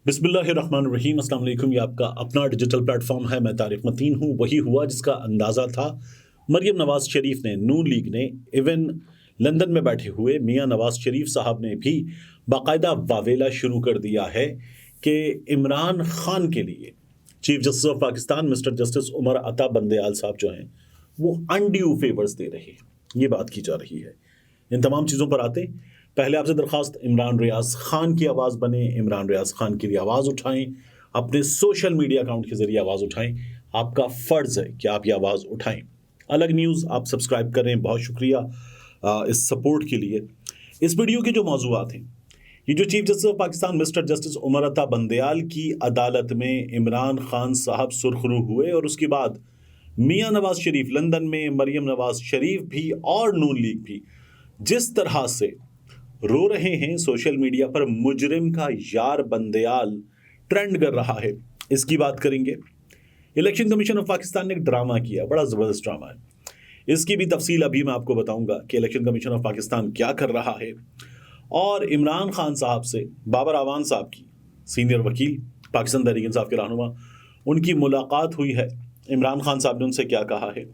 बिस्मिल्लाहिर्रहमानिर्रहीम। अस्सलाम वालेकुम। ये आपका अपना डिजिटल प्लेटफॉर्म है। मैं तारिक मतीन हूँ। वही हुआ जिसका अंदाज़ा था। मरियम नवाज़ शरीफ ने, नून लीग ने, इवन लंदन में बैठे हुए मियां नवाज़ शरीफ साहब ने भी बाकायदा वावेला शुरू कर दिया है कि इमरान खान के लिए chief justice of Pakistan mister justice Umar Ata Bandial साहब जो हैं वो अनड्यू फेवर्स दे रहे हैं। ये बात की जा रही है। इन तमाम चीज़ों पर आते पहले आपसे दरख्वास्त, इमरान रियाज खान की आवाज़ बने, इमरान रियाज खान के लिए आवाज़ उठाएं, अपने सोशल मीडिया अकाउंट के जरिए आवाज़ उठाएं। आपका फ़र्ज़ है कि आप ये आवाज़ उठाएं। अलग न्यूज़ आप सब्सक्राइब करें। बहुत शुक्रिया इस सपोर्ट के लिए। इस वीडियो के जो मौज़ूआत हैं, ये जो chief justice of Pakistan mister justice Umar Ata Bandial की अदालत में इमरान खान साहब सुरखरू हुए और उसके बाद मियां नवाज शरीफ लंदन में, मरियम नवाज शरीफ भी और नून लीग भी जिस तरह से रो रहे हैं सोशल मीडिया पर, मुजरिम का यार बंदयाल ट्रेंड कर रहा है, इसकी बात करेंगे। इलेक्शन कमीशन ऑफ पाकिस्तान ने एक ड्रामा किया, बड़ा ज़बरदस्त ड्रामा है। इसकी भी तफसील अभी मैं आपको बताऊंगा कि इलेक्शन कमीशन ऑफ पाकिस्तान क्या कर रहा है। और इमरान खान साहब से बाबर आवान साहब की, सीनियर वकील पाकिस्तान तहरीक इंसाफ के रहनुमा, उनकी मुलाकात हुई है। इमरान खान साहब ने उनसे क्या कहा है,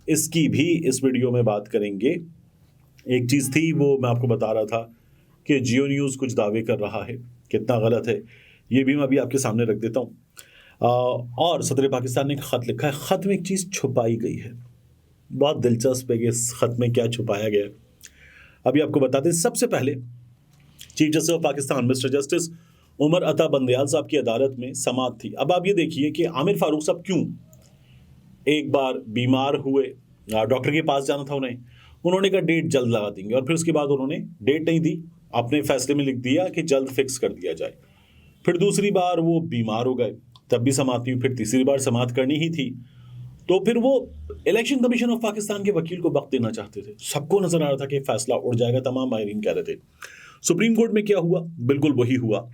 इसकी भी इस वीडियो में बात करेंगे। एक चीज़ थी वो मैं आपको बता रहा था कि जियो न्यूज़ कुछ दावे कर रहा है, कितना गलत है ये भी मैं अभी आपके सामने रख देता हूँ। और सदर पाकिस्तान ने एक ख़त लिखा है। ख़त में एक चीज़ छुपाई गई है, बहुत दिलचस्प है कि इस ख़त में क्या छुपाया गया है, अभी आपको बताते हैं। सबसे पहले chief justice of Pakistan mister justice Umar Ata Bandial साहब की अदालत में समाअत थी। अब आप ये देखिए कि आमिर फारूक साहब क्यों एक बार बीमार हुए, डॉक्टर के पास जाना था उन्होंने कहा डेट जल्द लगा देंगे, और फिर उसके बाद उन्होंने डेट नहीं दी, अपने फैसले में लिख दिया कि जल्द फिक्स कर दिया जाए। फिर दूसरी बार वो बीमार हो गए, तब भी समाअत नहीं हुई। फिर तीसरी बार समाअत करनी ही थी, तो फिर वो इलेक्शन कमीशन ऑफ पाकिस्तान के वकील को वक्त देना चाहते थे। सबको नजर आ रहा था कि फैसला उड़ जाएगा, तमाम माहिरीन कह रहे थे। सुप्रीम कोर्ट में क्या हुआ, बिल्कुल वही हुआ।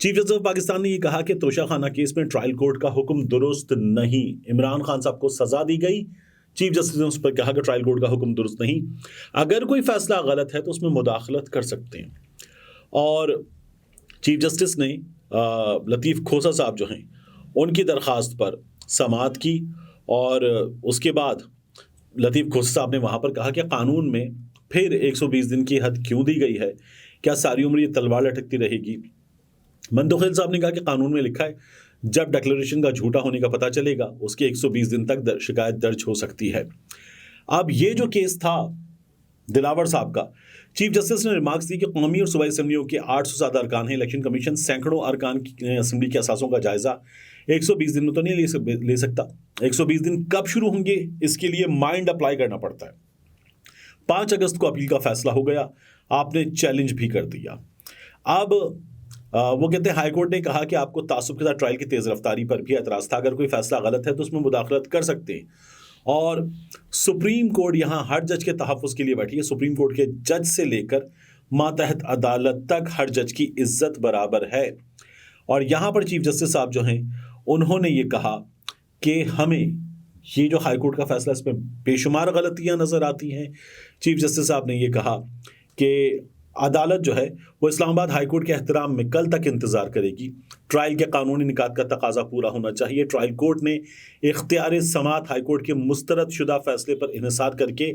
चीफ जस्टिस ऑफ पाकिस्तान ने यह कहा कि तोशा खाना केस में ट्रायल कोर्ट का हुक्म दुरुस्त नहीं। इमरान खान साहब को सजा दी गई, चीफ जस्टिस ने उस पर कहा कि ट्रायल कोर्ट का हुक्म दुरुस्त नहीं, अगर कोई फैसला गलत है तो उसमें मुदाखलत कर सकते हैं। और चीफ जस्टिस ने लतीफ़ खोसा साहब जो हैं उनकी दरख्वास्त पर समाअत की, और उसके बाद लतीफ़ खोसा साहब ने वहाँ पर कहा कि कानून में फिर 120 दिन की हद क्यों दी गई है, क्या सारी उम्र ये तलवार लटकती रहेगी। मंदोखेल साहब ने कहा कि कानून में लिखा है जब डिक्लेरेशन का झूठा होने का पता चलेगा उसके 120 दिन तक शिकायत दर्ज हो सकती है। अब ये जो केस था दिलावर साहब का, चीफ जस्टिस ने रिमार्क्स दी कि कौमी और सूबाई असम्बलियों के 800 से ज़्यादा अरकान हैं। इलेक्शन कमीशन सैकड़ों अरकान की असम्बली के असासों का जायजा 120 दिन में तो नहीं ले सकता। 120 दिन कब शुरू होंगे, इसके लिए माइंड अप्लाई करना पड़ता है। 5 अगस्त को अपील का फैसला हो गया, आपने चैलेंज भी कर दिया। अब वो कहते हैं हाईकोर्ट ने कहा कि आपको तासुब के साथ ट्रायल की तेज़ रफ्तारी पर भी एतराज़ था, अगर कोई फैसला गलत है तो उसमें मुदाखलत कर सकते हैं। और सुप्रीम कोर्ट यहाँ हर जज के तहफ़्फ़ुज़ के लिए बैठी है। सुप्रीम कोर्ट के जज से लेकर मातहत अदालत तक हर जज की इज्जत बराबर है। और यहाँ पर चीफ जस्टिस साहब जो हैं उन्होंने ये कहा कि हमें ये जो हाईकोर्ट का फैसला, इसमें बेशुमार गलतियाँ नज़र आती हैं। चीफ जस्टिस साहब ने ये कहा कि अदालत जो है वो इस्लामाबाद हाईकोर्ट के एहतराम में कल तक इंतज़ार करेगी। ट्रायल के कानूनी निकात का तकाजा पूरा होना चाहिए। ट्रायल कोर्ट ने इख्तियार समाअत हाईकोर्ट के मुस्तरद शुदा फैसले पर इन्हिसार करके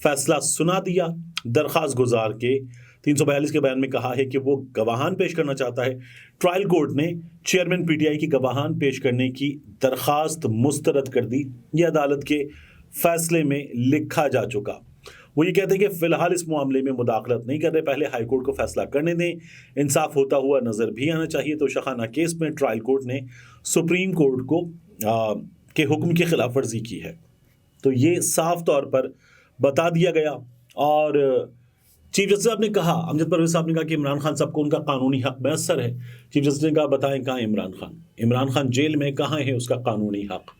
फैसला सुना दिया। दरख्वास्त गुजार के 342 के बयान में कहा है कि वो गवाहान पेश करना चाहता है। ट्रायल कोर्ट ने चेयरमैन पीटीआई की गवाहान पेश करने की दरख्वास्त मुस्तरद कर दी। ये अदालत के फैसले में लिखा जा चुका। वो ये कहते हैं कि फिलहाल इस मामले में मुदाखलत नहीं कर रहे, पहले हाईकोर्ट को फैसला करने दें। इंसाफ होता हुआ नजर भी आना चाहिए। तो शखाना केस में ट्रायल कोर्ट ने सुप्रीम कोर्ट को के हुक्म की खिलाफ वर्जी की है, तो ये साफ तौर पर बता दिया गया। और चीफ जस्टिस साहब ने कहा, अमजद परवेज साहब ने कहा कि इमरान खान साहब को उनका कानूनी हक मैसर है। चीफ जस्टिस ने कहा बताएं कहाँ इमरान खान, इमरान खान जेल में, कहाँ है उसका कानूनी हक।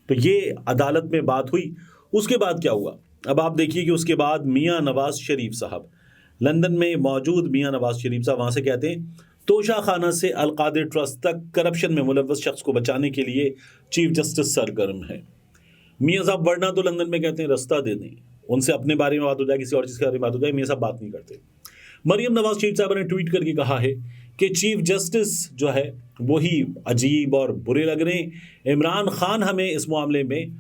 तो ये अदालत में बात हुई। उसके बाद क्या हुआ, अब आप देखिए कि उसके बाद मियां नवाज शरीफ साहब, लंदन में मौजूद मियां नवाज शरीफ साहब वहाँ से कहते हैं तोशा खाना से अलकादिर ट्रस्ट तक करप्शन में मुलव्वस शख्स को बचाने के लिए चीफ जस्टिस सरगर्म है। मियां साहब वरना तो लंदन में कहते हैं रास्ता दे दें, उनसे अपने बारे में बात हो जाए, किसी और चीज़ के बारे में बात हो जाए, मियां साहब बात नहीं करते। मरियम नवाज शरीफ साहब ने ट्वीट करके कहा है कि चीफ जस्टिस जो है वही अजीब और बुरे लग रहे हैं। इमरान खान हमें इस मामले में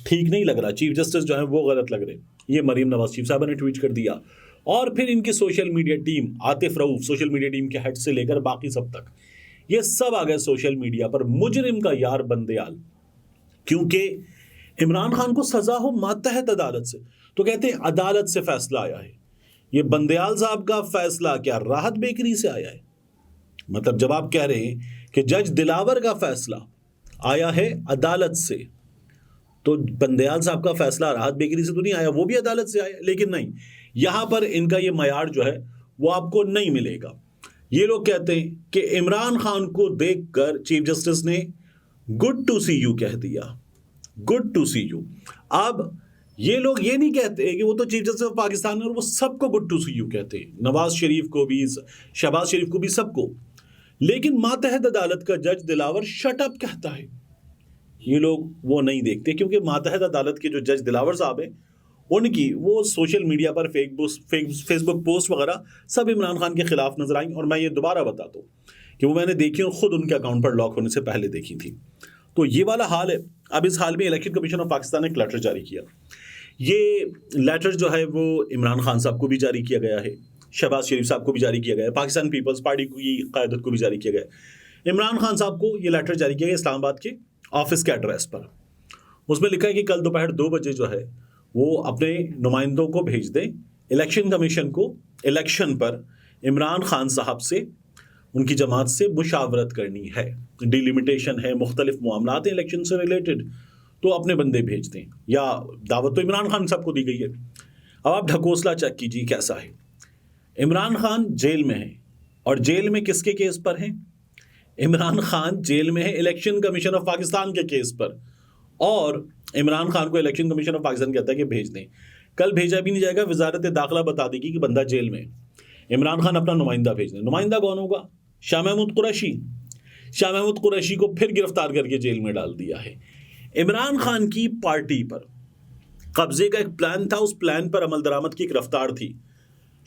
ठीक नहीं लग रहा, चीफ जस्टिस जो है वो गलत लग रहे। ये मरीम नवाज चीफ साहब ने ट्वीट कर दिया। और फिर इनकी social media team, Atif Rauf social media team के हेड से लेकर बाकी सब तक, ये सब आ गए सोशल मीडिया पर मुजरिम का यार बंदयाल। क्योंकि इमरान खान को सजा हो मातहत अदालत से, तो कहते हैं अदालत से फैसला आया है। ये बंदयाल साहब का फैसला क्या राहत बेकरी से आया है? मतलब जब आप कह रहे हैं कि जज दिलावर का फैसला आया है अदालत से, तो बंदयाल साहब का फैसला राहत बेकरी से तो नहीं आया, वो भी अदालत से आया। लेकिन नहीं, यहां पर इनका ये मयार जो है वो आपको नहीं मिलेगा। ये लोग कहते हैं कि इमरान खान को देखकर चीफ जस्टिस ने गुड टू सी यू कह दिया, गुड टू सी यू। अब ये लोग ये नहीं कहते कि वो तो चीफ जस्टिस ऑफ पाकिस्तान है और वो सबको गुड टू सी यू कहते हैं, नवाज शरीफ को भी, शहबाज शरीफ को भी, सबको। लेकिन मातहत अदालत का जज दिलावर शट अप कहता है। ये लोग वो नहीं देखते, क्योंकि मातहत अदालत के जो जज दिलावर साहब हैं उनकी वो सोशल मीडिया पर फेसबुक पोस्ट वगैरह सब इमरान खान के खिलाफ नजर आई। और मैं ये दोबारा बताता हूँ कि वो मैंने देखी और खुद उनके अकाउंट पर लॉक होने से पहले देखी थी। तो ये वाला हाल है। अब इस हाल में इलेक्शन कमीशन ऑफ पाकिस्तान ने एक लेटर जारी किया। ये लेटर जो है वो इमरान खान साहब को भी जारी किया गया है, शहबाज शरीफ साहब को भी जारी किया गया है, पाकिस्तान पीपल्स पार्टी की क़यादत को भी जारी किया गया है। इमरान खान साहब को ये लेटर जारी किया गया इस्लामाबाद के ऑफिस के एड्रेस पर। उसमें लिखा है कि कल दोपहर 2 बजे जो है वो अपने नुमाइंदों को भेज दें इलेक्शन कमीशन को, इलेक्शन पर इमरान खान साहब से, उनकी जमात से मुशावरत करनी है। डिलिमिटेशन है, मुख्तलिफ मामलात हैं इलेक्शन से रिलेटेड, तो अपने बंदे भेज दें। या दावत तो इमरान खान साहब को दी गई है। अब आप ढकोसला चेक कीजिए कैसा है। इमरान खान जेल में है, और जेल में किसके केस पर है? इमरान खान जेल में है इलेक्शन कमीशन ऑफ पाकिस्तान के केस पर। और इमरान खान को इलेक्शन कमीशन ऑफ पाकिस्तान कहता है कि भेज दें। कल भेजा भी नहीं जाएगा, वजारत दाखिला बता देगी कि बंदा जेल में। इमरान खान अपना नुमाइंदा भेज दें। नुमाइंदा कौन होगा? शाह महमूद कुरैशी। शाह महमूद कुरैशी को फिर गिरफ्तार करके जेल में डाल दिया है। इमरान खान की पार्टी पर कब्जे का एक प्लान था, उस प्लान पर अमल दरामद की एक रफ्तार थी।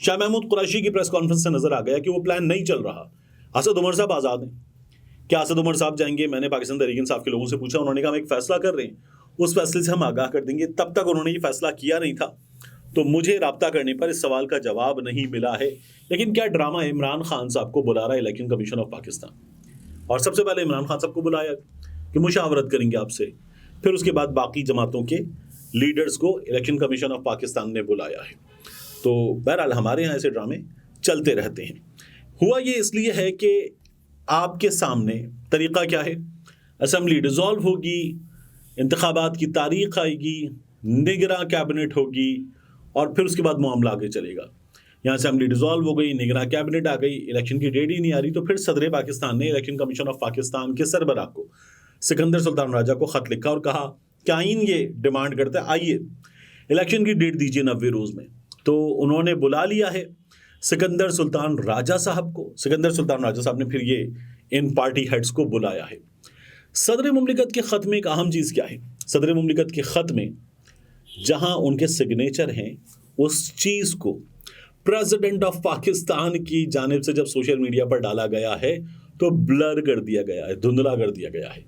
शाह महमूद कुरैशी की प्रेस कॉन्फ्रेंस से नजर आ गया कि वो प्लान नहीं चल रहा। असद उमर साहब आज़ाद हैं, क्या असद उमर साहब जाएंगे? मैंने पाकिस्तान तहरीक इंसाफ के लोगों से पूछा, उन्होंने कहा हम एक फैसला कर रहे हैं, उस फैसले से हम आगाह कर देंगे। तब तक उन्होंने ये फैसला किया नहीं था, तो मुझे राब्ता करने पर इस सवाल का जवाब नहीं मिला है। लेकिन क्या ड्रामा है, इमरान खान साहब को बुला रहा है इलेक्शन कमीशन ऑफ पाकिस्तान, और सबसे पहले इमरान खान साहब को बुलाया कि मुशावरत करेंगे आपसे, फिर उसके बाद बाकी जमातों के लीडर्स को इलेक्शन कमीशन ऑफ पाकिस्तान ने बुलाया है। तो बहरहाल हमारे यहाँ ऐसे ड्रामे चलते रहते हैं। हुआ ये इसलिए है कि आपके सामने तरीक़ा क्या है, असम्बली डिज़ोल्व होगी, इंतखाबात की तारीख आएगी, निगरां कैबिनेट होगी, और फिर उसके बाद मामला आगे चलेगा। यहाँ असेंबली डिज़ोल्व हो गई, निगरां कैबिनेट आ गई, इलेक्शन की डेट ही नहीं आ रही, तो फिर सदर पाकिस्तान ने इलेक्शन कमीशन ऑफ पाकिस्तान के सरबराह को, सिकंदर सुल्तान राजा को ख़त लिखा और कहा कि आइन ये डिमांड करता है, आइए इलेक्शन की डेट दीजिए 90 रोज़ में। तो उन्होंने बुला लिया है सिकंदर सुल्तान राजा साहब को। सिकंदर सुल्तान राजा साहब ने फिर ये इन पार्टी हेड्स को बुलाया है। सदर मुमलिकत के ख़त में एक अहम चीज़ क्या है? सदर मुमलिकत के ख़त में जहां उनके सिग्नेचर हैं, उस चीज़ को प्रेसिडेंट ऑफ पाकिस्तान की जानिब से जब सोशल मीडिया पर डाला गया है तो ब्लर कर दिया गया है, धुंधला कर दिया गया है।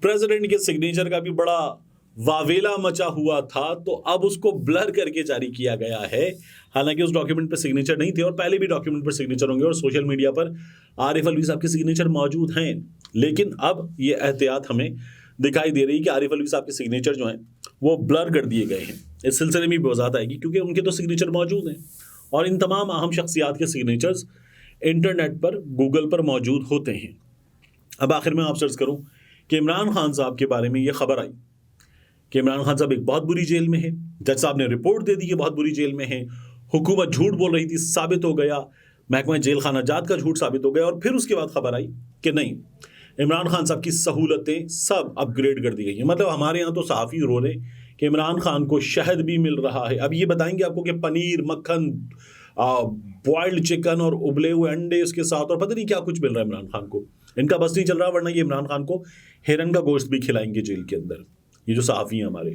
प्रेसिडेंट के सिग्नेचर का भी बड़ा वावेला मचा हुआ था, तो अब उसको ब्लर करके जारी किया गया है। हालांकि उस डॉक्यूमेंट पर सिग्नेचर नहीं थे, और पहले भी डॉक्यूमेंट पर सिग्नेचर होंगे, और सोशल मीडिया पर आरिफ अलवी साहब के सिग्नेचर मौजूद हैं। लेकिन अब ये एहतियात हमें दिखाई दे रही कि आरिफ अलवी साहब के सिग्नेचर जो हैं वो ब्लर कर दिए गए हैं। इस सिलसिले में भी वजाहत आएगी, क्योंकि उनके तो सिग्नेचर मौजूद हैं, और इन तमाम अहम शख्सियात के सिग्नेचर्स इंटरनेट पर, गूगल पर मौजूद होते हैं। अब आखिर में आप सर्च करूं कि इमरान खान साहब के बारे में ये खबर आई कि इमरान खान साहब एक बहुत बुरी जेल में है। जज साहब ने रिपोर्ट दे दी कि बहुत बुरी जेल में है। हुकूमत झूठ बोल रही थी, साबित हो गया। महकमा जेल खाना जात का झूठ साबित हो गया। और फिर उसके बाद खबर आई कि नहीं, इमरान खान साहब की सहूलतें सब अपग्रेड कर दी गई हैं। मतलब हमारे यहाँ तो सहाफ़ी रो रहे कि इमरान खान को शहद भी मिल रहा है। अब ये बताएंगे आपको कि पनीर, मक्खन, बॉइल्ड चिकन और उबले हुए अंडे उसके साथ, और पता नहीं क्या कुछ मिल रहा है इमरान खान को। इनका बस नहीं चल रहा, वरना ये इमरान खान को हिरन का गोश्त भी खिलाएंगे जेल के अंदर। ये जो सहाफ़ी हैं हमारे,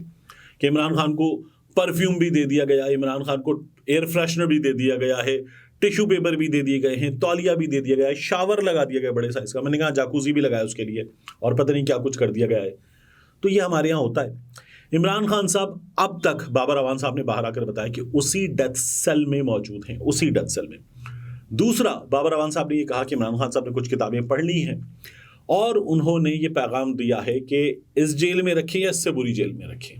कि इमरान खान को परफ्यूम भी दे दिया गया, इमरान खान को एयर फ्रेशनर भी दे दिया गया है, टिश्यू पेपर भी दे दिए गए हैं, तौलिया भी दे दिया गया है, शावर लगा दिया गया बड़े साइज का, मैंने कहा जाकूजी भी लगाया उसके लिए, और पता नहीं क्या कुछ कर दिया गया है। तो ये हमारे यहाँ होता है। इमरान खान साहब अब तक, बाबर अवान साहब ने बाहर आकर बताया कि उसी डेथ सेल में मौजूद हैं, उसी डेथ सेल में। दूसरा, बाबर अवान साहब ने ये कहा कि इमरान खान साहब ने कुछ किताबें पढ़ ली हैं और उन्होंने ये पैगाम दिया है कि इस जेल में रखें या इससे बुरी जेल में रखें।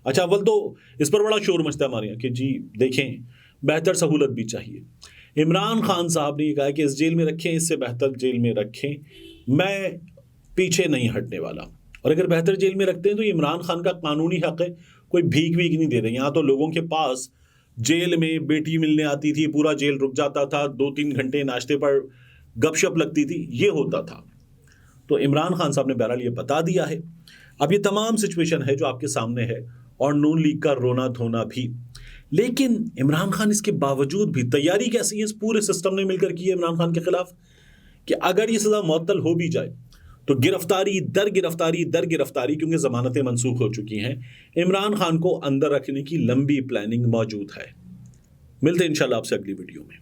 अच्छा, अव्वल तो इस पर बड़ा शोर मचता है हमारे यहाँ कि जी देखें, बेहतर सहूलत भी चाहिए। इमरान खान साहब ने कहा कि इस जेल में रखें, इससे बेहतर जेल में रखें, मैं पीछे नहीं हटने वाला। और अगर बेहतर जेल में रखते हैं तो इमरान खान का कानूनी हक है, कोई भीख वीख नहीं दे रहे। यहाँ तो लोगों के पास जेल में बेटी मिलने आती थी, पूरा जेल रुक जाता था, 2-3 घंटे नाश्ते पर गपशप लगती थी, ये होता था। तो इमरान खान साहब ने बहरहाल ये बता दिया है। अब ये तमाम सिचुएशन है जो आपके सामने है, और नून लीग का रोना धोना भी। लेकिन इमरान खान इसके बावजूद भी, तैयारी कैसी है इस पूरे सिस्टम ने मिलकर की है इमरान खान के खिलाफ, कि अगर ये सजा मुअत्तल हो भी जाए तो गिरफ्तारी दर गिरफ्तारी, क्योंकि जमानतें मंसूख हो चुकी हैं, इमरान खान को अंदर रखने की लंबी प्लानिंग मौजूद है। मिलते हैं इंशाल्लाह आपसे अगली वीडियो में।